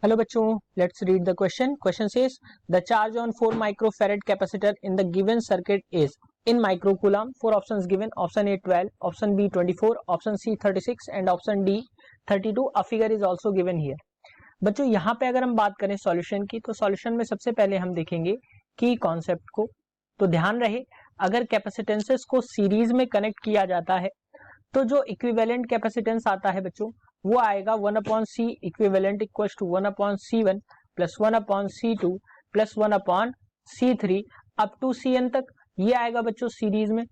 Hello बच्चों, let's read the question. Question says the charge on 4 microfarad capacitor in the given circuit is in microcoulomb. Four options given. Option A 12, option B 24, option C 36 and option D 32. A figure is also given here. बच्चों यहाँ पे अगर हम बात करें solution की, तो solution में सबसे पहले हम देखेंगे की कॉन्सेप्ट को. तो ध्यान रहे, अगर कैपेसिटेंसेस को सीरीज में कनेक्ट किया जाता है तो जो इक्विवेलेंट कैपेसिटेंस आता है बच्चों, वो आएगा 1/c equivalent equals to 1/c1 plus 1/c2 plus 1/c3 up to cn तक. ये आएगा बच्चों सीरीज में.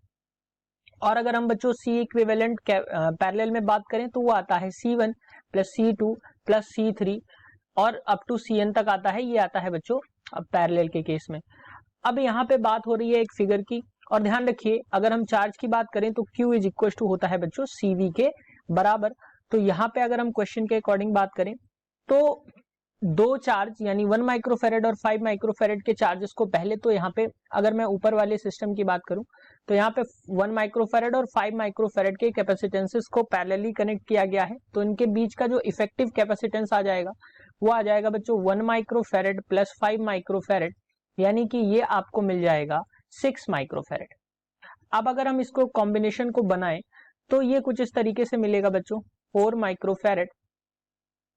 और अगर हम बच्चों c इक्विवेलेंट पैरेलल में बात करें तो वो आता है c1 plus c2 plus c3 और अप टू cn तक आता है. ये आता है बच्चों अब पैरेलल के केस में. अब यहाँ पे बात हो रही है एक फिगर की, और ध्यान रखिए अगर हम चार्ज की बात करें तो Q इज इक्वल टू होता है बच्चों CV के बराबर. तो यहाँ पे अगर हम क्वेश्चन के अकॉर्डिंग बात करें तो दो चार्ज यानी 1 माइक्रोफेरेड और 5 माइक्रोफेरेड के चार्जेस को पहले तो यहाँ पे अगर मैं ऊपर वाले सिस्टम की बात करूं तो यहाँ पे 1 माइक्रोफेरेड और 5 माइक्रोफेरेड के कैपेसिटेंसेस को पैरेलली कनेक्ट किया गया है. तो इनके बीच का जो इफेक्टिव कैपेसिटेंस आ जाएगा वो आ जाएगा बच्चों 1 माइक्रोफेरेड प्लस 5 माइक्रोफेरेड, यानी कि ये आपको मिल जाएगा 6 माइक्रोफेरेड. अब अगर हम इसको कॉम्बिनेशन को बनाएं तो ये कुछ इस तरीके से मिलेगा बच्चों 4 माइक्रोफेरेड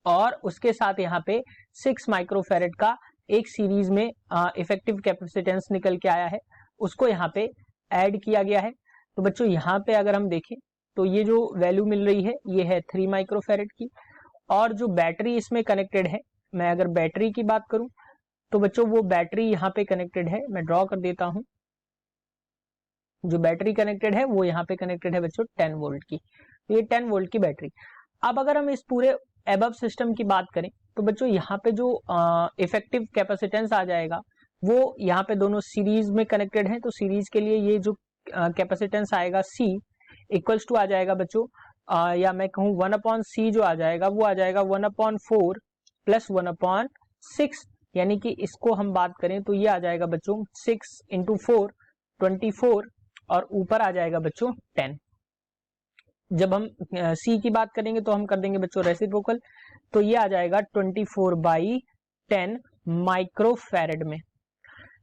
और उसके साथ यहाँ पे 6 माइक्रोफेरेड का एक सीरीज में इफेक्टिव कैपेसिटेंस निकल के आया है, उसको यहाँ पे ऐड किया गया है. तो बच्चों यहाँ पे अगर हम देखें तो ये जो वैल्यू मिल रही है ये है 3 माइक्रोफेरेड की. और जो बैटरी इसमें कनेक्टेड है, मैं अगर बैटरी की बात करूं तो बच्चों वो बैटरी यहाँ पे कनेक्टेड है, मैं ड्रॉ कर देता हूं. जो बैटरी कनेक्टेड है वो यहाँ पे कनेक्टेड है बच्चों 10 वोल्ट की. तो ये 10 वोल्ट की बैटरी. अब अगर हम इस पूरे एबव सिस्टम की बात करें तो बच्चों यहाँ पे जो इफेक्टिव कैपेसिटेंस आ जाएगा वो यहाँ पे दोनों सीरीज में कनेक्टेड है. तो सीरीज के लिए ये जो कैपेसिटेंस आएगा C इक्वल्स टू आ जाएगा बच्चों या मैं कहूँ 1/c जो आ जाएगा वो आ जाएगा 1/4 प्लस 1/6, यानी कि इसको हम बात करें तो ये आ जाएगा बच्चों 6 इंटू 4 24 और ऊपर आ जाएगा बच्चों 10. जब हम C की बात करेंगे तो हम कर देंगे बच्चों रेसिप्रोकल, तो ये आ जाएगा 24/10 माइक्रोफेरेड में.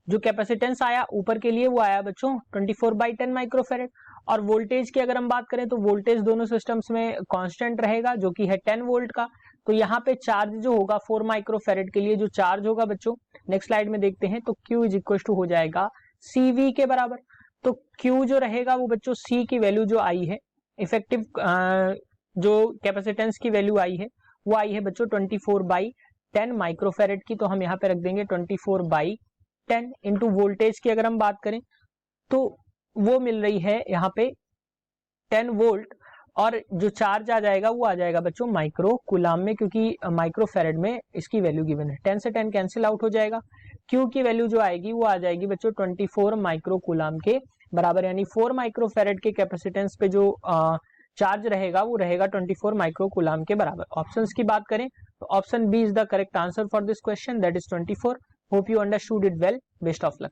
जो कैपेसिटेंस आया ऊपर के लिए वो आया बच्चों 24/10 माइक्रोफेरेड. और वोल्टेज की अगर हम बात करें तो वोल्टेज दोनों सिस्टम्स में कांस्टेंट रहेगा जो कि है 10 वोल्ट का. तो यहाँ पे चार्ज जो होगा 4 माइक्रोफेरेड के लिए जो चार्ज होगा बच्चों नेक्स्ट स्लाइड में देखते हैं, तो Q इज इक्वल टू हो जाएगा CV के बराबर. तो Q जो रहेगा वो बच्चों C की वैल्यू जो आई है इफेक्टिव जो कैपेसिटेंस की वैल्यू आई है वो आई है बच्चों 24/10 माइक्रोफेरेड की. तो हम यहाँ पे रख देंगे 24/10 इंटू वोल्टेज की अगर हम बात करें तो वो मिल रही है यहाँ पे 10 वोल्ट और जो चार्ज आ जाएगा वो आ जाएगा बच्चों माइक्रो कूलाम में, क्योंकि माइक्रोफेरेड में इसकी वैल्यू गिवन है. 10 से 10 कैंसिल आउट हो जाएगा. Q की वैल्यू जो आएगी वो आ जाएगी बच्चों 24 माइक्रो कूलाम के बराबर, यानी 4 माइक्रोफेरेड के कैपेसिटेंस पे जो चार्ज रहेगा वो रहेगा 24 माइक्रो कूलाम के बराबर. ऑप्शंस की बात करें तो option B is the correct answer for this question, that is 24. Hope you understood it well. Best of luck.